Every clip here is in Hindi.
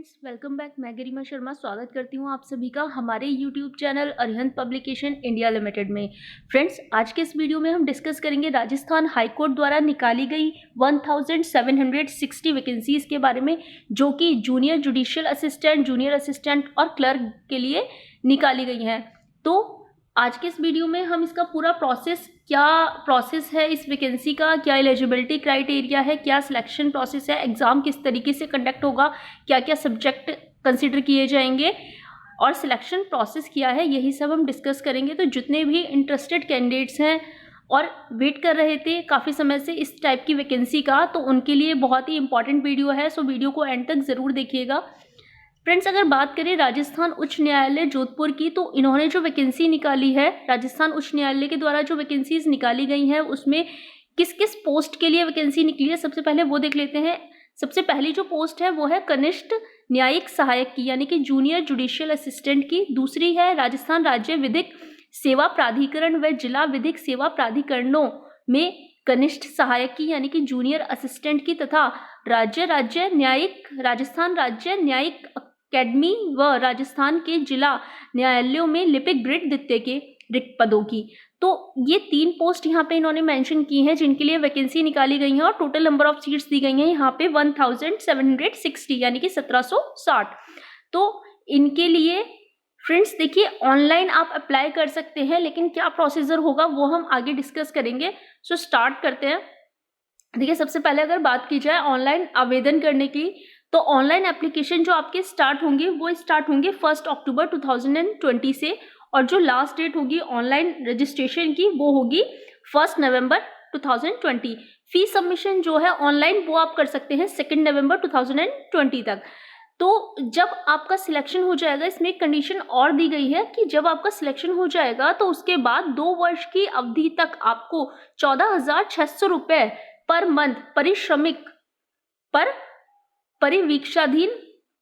Friends, welcome back. मैं गरिमा शर्मा स्वागत करती हूँ आप सभी का हमारे YouTube channel Arihant publication India limited में। फ्रेंड्स, आज के इस वीडियो में हम डिस्कस करेंगे राजस्थान हाई कोर्ट द्वारा निकाली गई 1760 वैकेंसीज के बारे में, जो कि junior judicial assistant, junior assistant और क्लर्क के लिए निकाली गई हैं। तो आज के इस वीडियो में हम इसका पूरा क्या प्रोसेस है इस वैकेंसी का, क्या एलिजिबिलिटी क्राइटेरिया है, क्या सिलेक्शन प्रोसेस है, एग्ज़ाम किस तरीके से कंडक्ट होगा, क्या क्या सब्जेक्ट कंसिडर किए जाएंगे और सिलेक्शन प्रोसेस क्या है, यही सब हम डिस्कस करेंगे। तो जितने भी इंटरेस्टेड कैंडिडेट्स हैं और वेट कर रहे थे काफ़ी समय से इस टाइप की वैकेंसी का, तो उनके लिए बहुत ही इंपॉर्टेंट वीडियो है। सो वीडियो को एंड तक ज़रूर देखिएगा। फ्रेंड्स, अगर बात करें राजस्थान उच्च न्यायालय जोधपुर की, तो इन्होंने जो वैकेंसी निकाली है, राजस्थान उच्च न्यायालय के द्वारा जो वैकेंसीज निकाली गई हैं उसमें किस किस पोस्ट के लिए वैकेंसी निकली है, सबसे पहले वो देख लेते हैं। सबसे पहली जो पोस्ट है वो है कनिष्ठ न्यायिक सहायक की, यानी कि जूनियर जुडिशियल असिस्टेंट की। दूसरी है राजस्थान राज्य विधिक सेवा प्राधिकरण व जिला विधिक सेवा प्राधिकरणों में कनिष्ठ सहायक की, यानी कि जूनियर असिस्टेंट की। तथा राजस्थान राज्य न्यायिक अकेडमी व राजस्थान के जिला न्यायालयों में लिपिक ग्रेड द्वितीय के रिक्त पदों की। तो ये 3 पोस्ट यहाँ पे इन्होंने मेंशन की हैं जिनके लिए वैकेंसी निकाली गई है और टोटल नंबर ऑफ सीट्स दी गई हैं यहाँ पे 1760, यानी कि 1760। तो इनके लिए फ्रेंड्स देखिए, ऑनलाइन आप अप्लाई कर सकते हैं, लेकिन क्या प्रोसीजर होगा वो हम आगे डिस्कस करेंगे। सो स्टार्ट करते हैं। देखिए, सबसे पहले अगर बात की जाए ऑनलाइन आवेदन करने की, तो ऑनलाइन एप्लीकेशन जो आपके स्टार्ट होंगे वो स्टार्ट होंगे 1 अक्टूबर 2020 से, और जो लास्ट डेट होगी ऑनलाइन रजिस्ट्रेशन की वो होगी 1 नवंबर 2020। फी सबमिशन जो है ऑनलाइन वो आप कर सकते हैं 2 नवंबर 2020 तक। तो जब आपका सिलेक्शन हो जाएगा, इसमें एक कंडीशन और दी गई है कि जब आपका सिलेक्शन हो जाएगा तो उसके बाद 2 वर्ष की अवधि तक आपको 14,600 रुपये पर मंथ परिश्रमिक पर परिवीक्षाधीन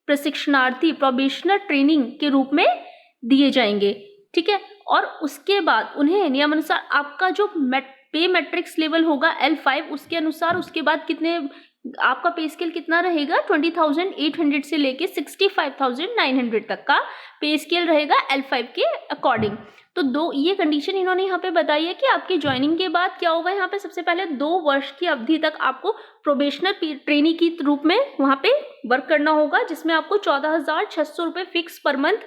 प्रशिक्षणार्थी प्रोबेशनर ट्रेनिंग के रूप में दिए जाएंगे, ठीक है। और उसके बाद उन्हें नियमानुसार आपका जो पे मैट्रिक्स लेवल होगा L5, उसके अनुसार उसके बाद कितने आपका पे स्केल कितना रहेगा, 20,800 से लेके 65,900 तक का पे स्केल रहेगा L5 के अकॉर्डिंग। तो ये कंडीशन इन्होंने यहाँ पे बताई है कि आपकी ज्वाइनिंग के बाद क्या होगा। यहाँ पे सबसे पहले 2 वर्ष की अवधि तक आपको प्रोबेशनर ट्रेनी की रूप में वहाँ पे वर्क करना होगा, जिसमें आपको 14,600 रुपये फिक्स पर मंथ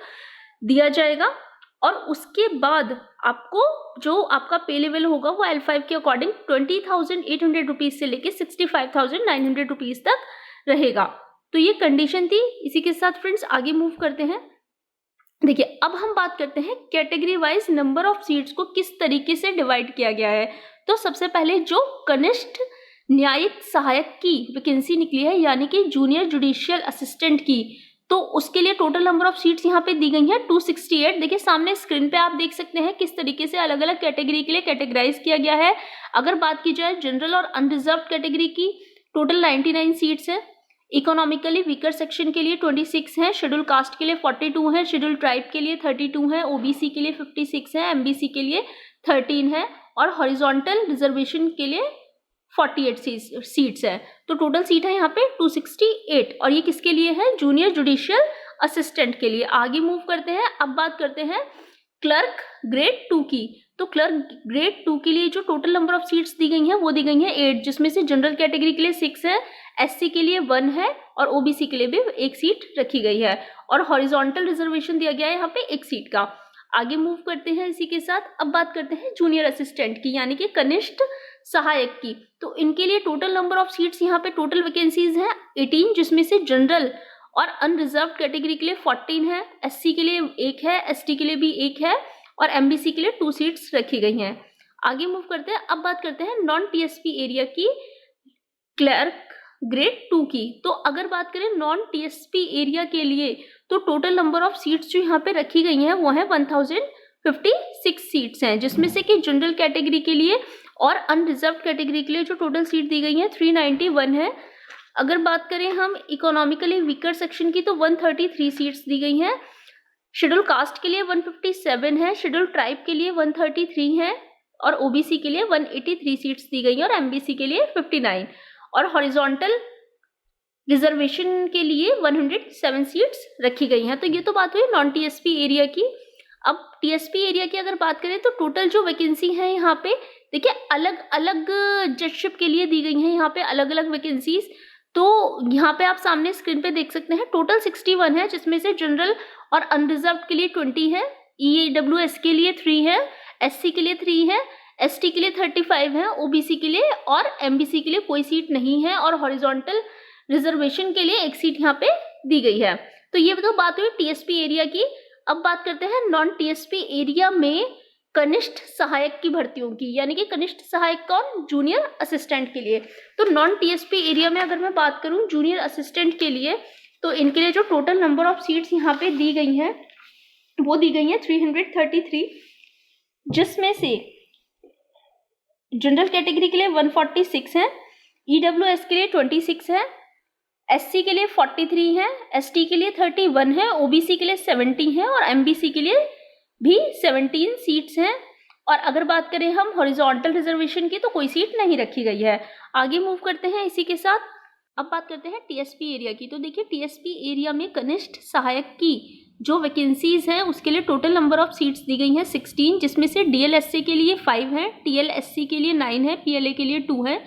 दिया जाएगा। और उसके बाद आपको जो आपका पे लेवल होगा वो L5 के अकॉर्डिंग 20,800 रुपीज़ से लेके 65,900 रुपीज़ तक रहेगा। तो ये कंडीशन थी। इसी के साथ फ्रेंड्स आगे मूव करते हैं। देखिए, अब हम बात करते हैं category wise number of seats को किस तरीके से डिवाइड किया गया है। तो सबसे पहले जो कनिष्ठ न्यायिक सहायक की वैकेंसी निकली है, यानी कि जूनियर जुडिशियल असिस्टेंट की, तो उसके लिए टोटल नंबर ऑफ सीट्स यहाँ पे दी गई हैं 268। देखिए, सामने स्क्रीन पे आप देख सकते हैं किस तरीके से अलग अलग कैटेगरी के लिए कैटेगराइज किया गया है। अगर बात की जाए जनरल और अनरिजर्व कैटेगरी की, टोटल 99 सीट्स है। इकोनॉमिकली वीकर सेक्शन के लिए 26 हैं, शेड्यूल कास्ट के लिए 42 हैं, शेड्यूल ट्राइब के लिए 32 हैं, ओबीसी के लिए 56 हैं, एमबीसी के लिए 13 हैं और हॉरिजॉन्टल रिजर्वेशन के लिए 48 सीट्स है। तो टोटल सीट है यहाँ पे 268, और ये किसके लिए है, जूनियर जुडिशियल असिस्टेंट के लिए। आगे मूव करते हैं। अब बात करते हैं क्लर्क ग्रेड 2 की। तो क्लर्क ग्रेड 2 के लिए जो टोटल नंबर ऑफ सीट्स दी गई हैं वो दी गई हैं 8, जिसमें से जनरल कैटेगरी के लिए 6 है, एससी के लिए 1 है और ओबीसी के लिए भी 1 सीट रखी गई है, और हॉरिजॉन्टल रिजर्वेशन दिया गया है यहाँ पे 1 सीट का। आगे मूव करते हैं इसी के साथ। अब बात करते हैं जूनियर असिस्टेंट की, यानी कि कनिष्ठ सहायक की। तो इनके लिए टोटल नंबर ऑफ सीट्स यहाँ पे टोटल वैकेंसीज हैं 18, जिसमें से जनरल और अनरिजर्व कैटेगरी के लिए 14 है, एससी के लिए 1 है, एसटी के लिए भी 1 है और एमबीसी के लिए 2 सीट्स रखी गई हैं। आगे मूव करते हैं। अब बात करते हैं नॉन टीएसपी एरिया की क्लर्क ग्रेड 2 की। तो अगर बात करें नॉन टीएसपी एरिया के लिए, तो टोटल नंबर ऑफ सीट्स जो यहाँ पे रखी गई हैं वो है 1056 सीट्स हैं, जिसमें से कि जनरल कैटेगरी के लिए और अनरिजर्व कैटेगरी के लिए जो टोटल सीट दी गई है 391 है। अगर बात करें हम इकोनॉमिकली वीकर सेक्शन की, तो 133 सीट्स दी गई हैं, शेड्यूल कास्ट के लिए 157 है, शेड्यूल ट्राइब के लिए 133 है और ओबीसी के लिए 183 सीट्स दी गई हैं और एमबीसी के लिए 59, और हॉरिजॉन्टल रिजर्वेशन के लिए 107 सीट्स रखी गई हैं। तो ये तो बात हुई नॉन टीएसपी एरिया की। अब टीएसपी एरिया की अगर बात करें तो टोटल जो वैकेंसी है यहाँ पे देखिए अलग अलग जजशिप के लिए दी गई हैं, यहाँ पे अलग अलग वैकेंसीज। तो यहाँ पे आप सामने स्क्रीन पे देख सकते हैं टोटल 61 है, जिसमें से जनरल और अनरिजर्व के लिए 20 है, ईडब्ल्यूएस के लिए 3 है, एससी के लिए 3 है, एसटी के लिए 35 है, ओबीसी के लिए और एमबीसी के लिए कोई सीट नहीं है, और हॉरिजॉन्टल रिजर्वेशन के लिए एक सीट यहाँ पे दी गई है। तो ये तो बात हुई टीएसपी एरिया की। अब बात करते हैं नॉन टीएसपी एरिया में कनिष्ठ सहायक की भर्तियों की, यानी कि कनिष्ठ सहायक कौन, जूनियर असिस्टेंट के लिए। तो नॉन टीएसपी एरिया में अगर मैं बात करूं जूनियर असिस्टेंट के लिए, तो इनके लिए जो टोटल नंबर ऑफ सीट्स यहाँ पे दी गई हैं वो दी गई हैं 333, जिसमें से जनरल कैटेगरी के लिए 146 है, ईडब्ल्यूएस के लिए 26 है, एससी के लिए 43 है, एसटी के लिए 31 है, ओबीसी के लिए 70 है और एमबीसी के लिए भी 17 सीट्स हैं। और अगर बात करें हम हॉरिजॉन्टल रिजर्वेशन की तो कोई सीट नहीं रखी गई है। आगे मूव करते हैं इसी के साथ। अब बात करते हैं टीएसपी एरिया की। तो देखिए टीएसपी एरिया में कनिष्ठ सहायक की जो वैकेंसीज हैं उसके लिए टोटल नंबर ऑफ सीट्स दी गई हैं 16, जिसमें से डीएलएससी के लिए 5 है, टीएलएससी के लिए 9 है, पीएलए के लिए 2 है,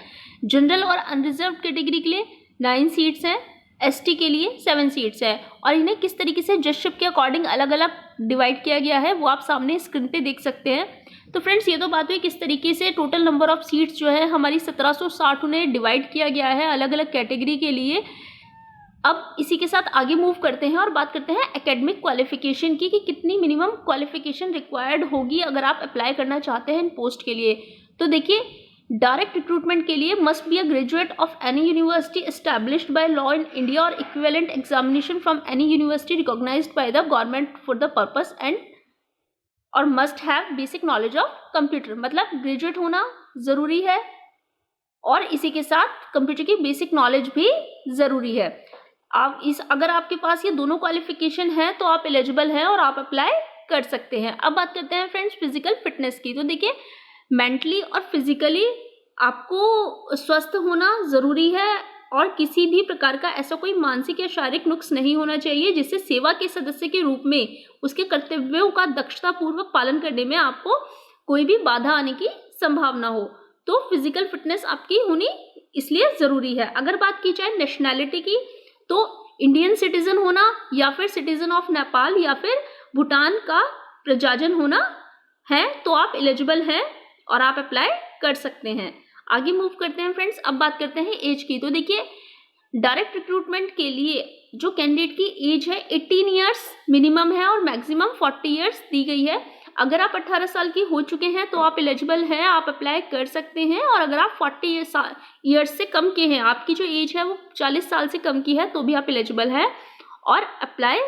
जनरल और अनरिजर्व कैटेगरी के लिए 9 सीट्स हैं, एसटी के लिए 7 सीट्स है। और इन्हें किस तरीके से जजशिप के अकॉर्डिंग अलग अलग डिवाइड किया गया है वो आप सामने स्क्रीन पे देख सकते हैं। तो फ्रेंड्स ये तो बात हुई किस तरीके से टोटल नंबर ऑफ सीट्स जो है हमारी 1760 उन्हें डिवाइड किया गया है अलग अलग कैटेगरी के लिए। अब इसी के साथ आगे मूव करते हैं और बात करते हैं एकेडमिक क्वालिफिकेशन की कि कितनी मिनिमम क्वालिफिकेशन रिक्वायर्ड होगी अगर आप अप्लाई करना चाहते हैं इन पोस्ट के लिए। तो देखिए डायरेक्ट रिक्रूटमेंट के लिए must be a graduate of any university established by law in India और equivalent examination from any university recognised by the government for the purpose and और must have basic knowledge of computer. मतलब ग्रेजुएट होना ज़रूरी है और इसी के साथ कंप्यूटर की बेसिक नॉलेज भी ज़रूरी है। आप अगर आपके पास ये दोनों क्वालिफिकेशन है तो आप एलिजिबल हैं और आप अप्लाई कर सकते हैं। अब बात करते हैं फ्रेंड्स फिजिकल फिटनेस की। तो देखिए मेंटली और फिजिकली आपको स्वस्थ होना ज़रूरी है और किसी भी प्रकार का ऐसा कोई मानसिक या शारीरिक नुक्स नहीं होना चाहिए जिससे सेवा के सदस्य के रूप में उसके कर्तव्यों का दक्षतापूर्वक पालन करने में आपको कोई भी बाधा आने की संभावना हो। तो फिजिकल फिटनेस आपकी होनी इसलिए ज़रूरी है। अगर बात की जाए नेशनैलिटी की तो इंडियन सिटीजन होना या फिर सिटीजन ऑफ नेपाल या फिर भूटान का प्रजाजन होना है तो आप एलिजिबल हैं और आप अप्लाई कर सकते हैं। आगे मूव करते हैं फ्रेंड्स। अब बात करते हैं एज की। तो देखिए डायरेक्ट रिक्रूटमेंट के लिए जो कैंडिडेट की एज है 18 ईयर्स मिनिमम है और मैक्सिमम 40 ईयर्स दी गई है। अगर आप 18 साल की हो चुके हैं तो आप एलिजिबल हैं, आप अप्लाई कर सकते हैं। और अगर आप 40 ईयर्स से कम के हैं, आपकी जो एज है वो 40 साल से कम की है तो भी आप एलिजिबल हैं और अप्लाई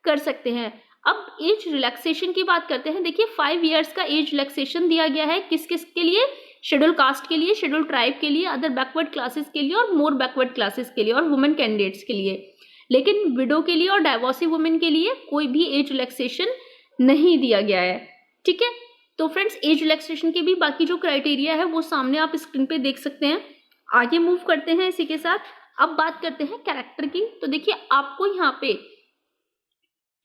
कर सकते हैं। अब एज रिलैक्सेशन की बात करते हैं। देखिए 5 ईयर्स का एज रिलैक्सेशन दिया गया है किस किस के लिए, शेड्यूल कास्ट के लिए, शेड्यूल ट्राइब के लिए, अदर बैकवर्ड क्लासेस के लिए और मोर बैकवर्ड क्लासेस के लिए और वुमेन कैंडिडेट्स के लिए। लेकिन विडो के लिए और डाइवोर्सी वुमेन के लिए कोई भी एज रिलैक्सेशन नहीं दिया गया है। ठीक है, तो फ्रेंड्स एज रिलैक्सेशन के भी बाकी जो क्राइटेरिया है वो सामने आप स्क्रीन पे देख सकते हैं। आगे मूव करते हैं इसी के साथ। अब बात करते हैं कैरेक्टर की। तो देखिए आपको यहाँ पे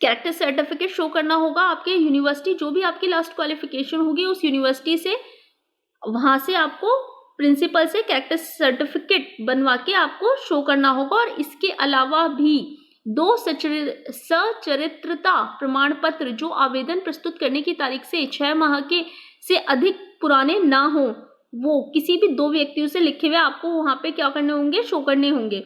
कैरेक्टर सर्टिफिकेट शो करना होगा आपके यूनिवर्सिटी, जो भी आपकी लास्ट क्वालिफिकेशन होगी उस यूनिवर्सिटी से, वहाँ से आपको प्रिंसिपल से कैरेक्टर सर्टिफिकेट बनवा के आपको शो करना होगा। और इसके अलावा भी 2 सचरित्रता प्रमाण पत्र जो आवेदन प्रस्तुत करने की तारीख से 6 माह के से अधिक पुराने ना हो, वो किसी भी 2 व्यक्तियों से लिखे हुए आपको वहाँ पे क्या करने होंगे, शो करने होंगे।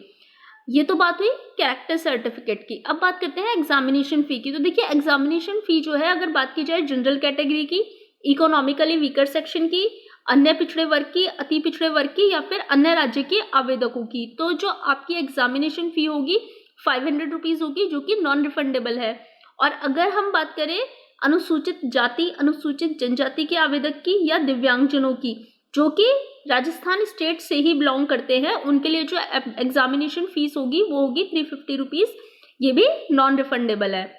ये तो बात हुई कैरेक्टर सर्टिफिकेट की। अब बात करते हैं एग्जामिनेशन फ़ी की। तो देखिए एग्जामिनेशन फ़ी जो है अगर बात की जाए जनरल कैटेगरी की, इकोनॉमिकली वीकर सेक्शन की, अन्य पिछड़े वर्ग की, अति पिछड़े वर्ग की या फिर अन्य राज्य के आवेदकों की, तो जो आपकी एग्जामिनेशन फ़ी होगी 500 रुपीज़ होगी जो कि नॉन रिफंडेबल है। और अगर हम बात करें अनुसूचित जाति, अनुसूचित जनजाति के आवेदक की या दिव्यांगजनों की जो कि राजस्थान स्टेट से ही बिलोंग करते हैं, उनके लिए जो एग्जामिनेशन फीस होगी वो होगी 350 रुपीज़, ये भी नॉन रिफंडेबल है।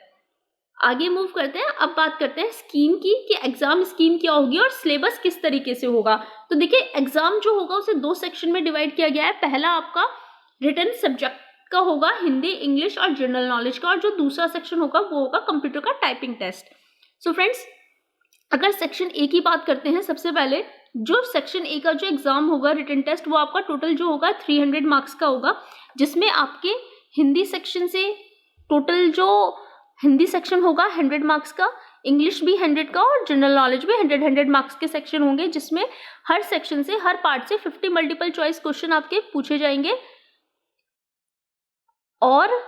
आगे मूव करते हैं। अब बात करते हैं स्कीम की कि एग्जाम स्कीम क्या होगी और सिलेबस किस तरीके से होगा। तो देखिए एग्जाम जो होगा उसे 2 सेक्शन में डिवाइड किया गया है। पहला आपका रिटन सब्जेक्ट का होगा हिंदी, इंग्लिश और जनरल नॉलेज का, और जो दूसरा सेक्शन होगा वो होगा कंप्यूटर का टाइपिंग टेस्ट। सो फ्रेंड्स, अगर सेक्शन ए की बात करते हैं, सबसे पहले जो सेक्शन ए का जो एग्जाम होगा रिटन टेस्ट, वो आपका टोटल जो होगा 300 मार्क्स का होगा, जिसमें आपके हिंदी सेक्शन से टोटल जो हिंदी सेक्शन होगा 100 मार्क्स का, इंग्लिश भी 100 का और जनरल नॉलेज भी 100 मार्क्स के सेक्शन होंगे, जिसमें हर सेक्शन से, हर पार्ट से 50 मल्टीपल चॉइस क्वेश्चन आपके पूछे जाएंगे। और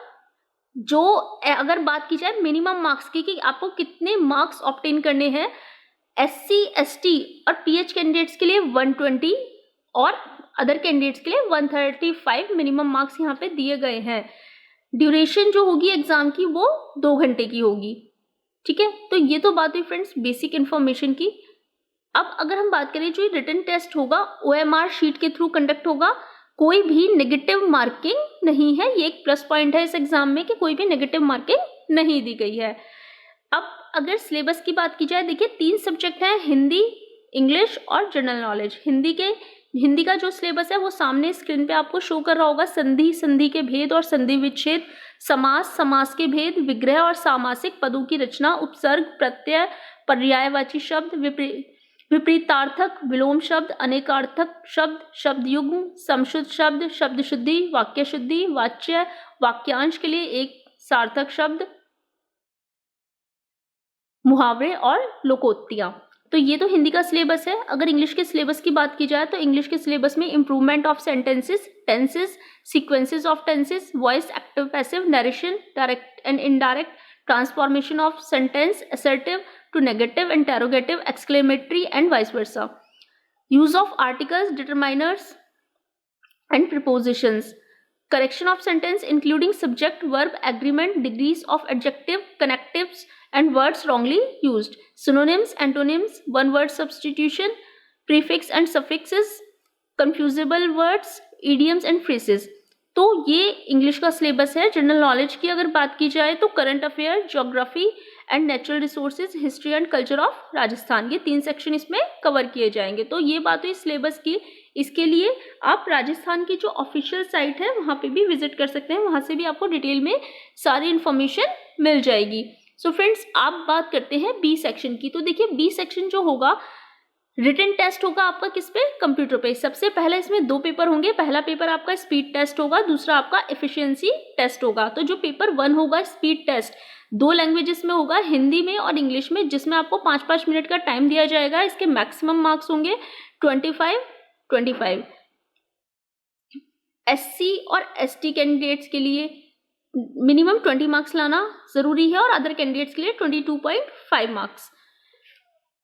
जो अगर बात की जाए मिनिमम मार्क्स की कि आपको कितने मार्क्स ऑब्टेन करने हैं, SC, ST और PH कैंडिडेट्स के लिए 120 और अदर कैंडिडेट्स के लिए 135 मिनिमम मार्क्स यहाँ पे दिए गए हैं। ड्यूरेशन जो होगी एग्जाम की वो 2 घंटे की होगी। ठीक है, तो ये तो बात हुई फ्रेंड्स बेसिक इन्फॉर्मेशन की। अब अगर हम बात करें, जो रिटन टेस्ट होगा OMR शीट के थ्रू कंडक्ट होगा, कोई भी नेगेटिव मार्किंग नहीं है। ये एक प्लस पॉइंट है इस एग्जाम में कि कोई भी नेगेटिव मार्किंग नहीं दी गई है। अब अगर सिलेबस की बात की जाए, देखिए 3 सब्जेक्ट हैं, हिंदी, इंग्लिश और जनरल नॉलेज। हिंदी का जो सिलेबस है वो सामने स्क्रीन पे आपको शो कर रहा होगा। संधि, संधि के भेद और संधि विच्छेद, समास, समास के भेद, विग्रह और सामासिक पदों की रचना, उपसर्ग, प्रत्यय, पर्यायवाची शब्द, विपरीतार्थक, विलोम शब्द, अनेकार्थक शब्द, शब्द युग्म, समशुद्ध शब्द, शब्द शुद्धि, वाक्य शुद्धि, वाच्य, वाक्यांश के लिए एक सार्थक शब्द, मुहावरे और लोकोक्तियां। तो ये तो हिंदी का सिलेबस है। अगर इंग्लिश के सिलेबस की बात की जाए, तो इंग्लिश के सिलेबस में improvement of sentences, tenses, sequences of tenses, voice, active, passive, narration, direct and indirect, transformation of sentence, assertive to negative, interrogative, exclamatory and vice versa, use of articles, determiners and prepositions, correction of sentence including subject, verb, agreement, degrees of adjective, connectives and words wrongly used, synonyms, antonyms, one word substitution, prefix and suffixes, confusable words, idioms and phrases। तो ये इंग्लिश का सिलेबस है। जनरल नॉलेज की अगर बात की जाए तो current affair, geography and natural resources, history and culture of Rajasthan, ये 3 सेक्शन इसमें कवर किए जाएंगे। तो ये बात हुई सिलेबस की। इसके लिए आप राजस्थान की जो ऑफिशियल साइट है वहाँ पे भी विजिट कर सकते हैं, वहाँ से भी आपको डिटेल में सारी इन्फॉर्मेशन मिल जाएगी। सो फ्रेंड्स, आप बात करते हैं बी सेक्शन की। तो देखिए बी सेक्शन जो होगा, रिटन टेस्ट होगा आपका किस पे, कंप्यूटर पे। सबसे पहले इसमें 2 पेपर होंगे। पहला पेपर आपका स्पीड टेस्ट होगा, दूसरा आपका एफिशिएंसी टेस्ट होगा। तो जो पेपर 1 होगा स्पीड टेस्ट, 2 लैंग्वेजेस में होगा, हिंदी में और इंग्लिश में, जिसमें आपको 5-5 मिनट का टाइम दिया जाएगा। इसके मैक्सिमम मार्क्स होंगे 25। SC और ST कैंडिडेट्स के लिए मिनिमम 20 मार्क्स लाना जरूरी है और अदर कैंडिडेट्स के लिए 22.5 मार्क्स।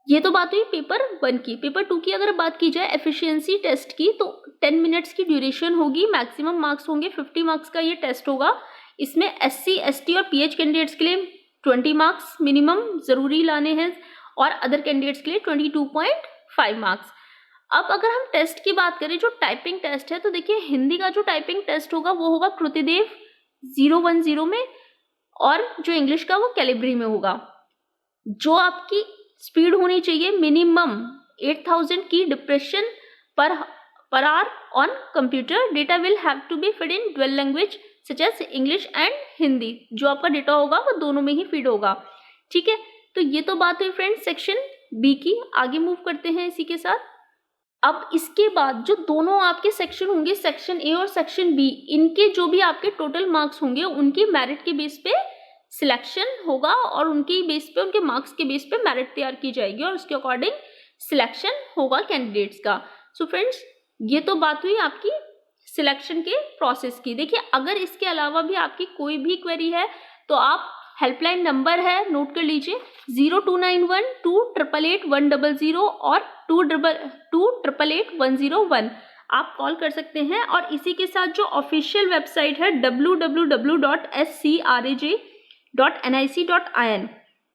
ये तो बात हुई पेपर 1 की। पेपर 2 की अगर बात की जाए एफिशिएंसी टेस्ट की, तो 10 मिनट्स की ड्यूरेशन होगी, मैक्सिमम मार्क्स होंगे 50 मार्क्स का ये टेस्ट होगा। इसमें SC, ST और PH कैंडिडेट्स के लिए 20 मार्क्स मिनिमम जरूरी लाने हैं और अदर कैंडिडेट्स के लिए 22.5 मार्क्स। अब अगर हम टेस्ट की बात करें, जो टाइपिंग टेस्ट है, तो देखिए हिंदी का जो टाइपिंग टेस्ट होगा वो होगा कृतिदेव 010 में, और जो इंग्लिश का वो कैलिब्री में होगा। जो आपकी स्पीड होनी चाहिए मिनिमम 8000 की depression per hour on computer. Data will have to be feed in dual language such as English and Hindi. जो आपका डेटा होगा वो दोनों में ही फीड होगा। ठीक है, तो ये तो बात हुई फ्रेंड्स सेक्शन बी की। आगे मूव करते हैं इसी के साथ। अब इसके बाद जो दोनों आपके सेक्शन होंगे, सेक्शन ए और सेक्शन बी, इनके जो भी आपके टोटल मार्क्स होंगे उनकी मेरिट के बेस पे सिलेक्शन होगा और उनकी बेस पे, उनके मार्क्स के बेस पे मेरिट तैयार की जाएगी और उसके अकॉर्डिंग सिलेक्शन होगा कैंडिडेट्स का। सो फ्रेंड्स, ये तो बात हुई आपकी सिलेक्शन के प्रोसेस की। देखिए अगर इसके अलावा भी आपकी कोई भी क्वेरी है तो आप हेल्पलाइन नंबर है, नोट कर लीजिए, 0291288100 और 288101 आप कॉल कर सकते हैं। और इसी के साथ जो ऑफिशियल वेबसाइट है www.scraj.nic.in,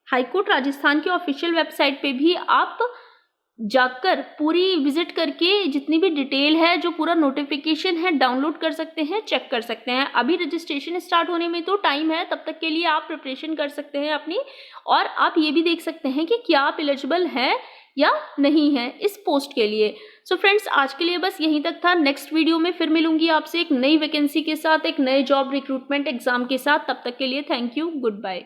हाईकोर्ट राजस्थान की ऑफिशियल वेबसाइट पे भी आप जाकर पूरी विजिट करके जितनी भी डिटेल है, जो पूरा नोटिफिकेशन है, डाउनलोड कर सकते हैं, चेक कर सकते हैं। अभी रजिस्ट्रेशन स्टार्ट होने में तो टाइम है, तब तक के लिए आप प्रिपरेशन कर सकते हैं अपनी, और आप ये भी देख सकते हैं कि क्या आप एलिजिबल हैं या नहीं है इस पोस्ट के लिए। सो फ्रेंड्स, आज के लिए बस यहीं तक था। नेक्स्ट वीडियो में फिर मिलूंगी आपसे एक नई वैकेंसी के साथ, एक नए जॉब रिक्रूटमेंट एग्जाम के साथ। तब तक के लिए थैंक यू, गुड बाय।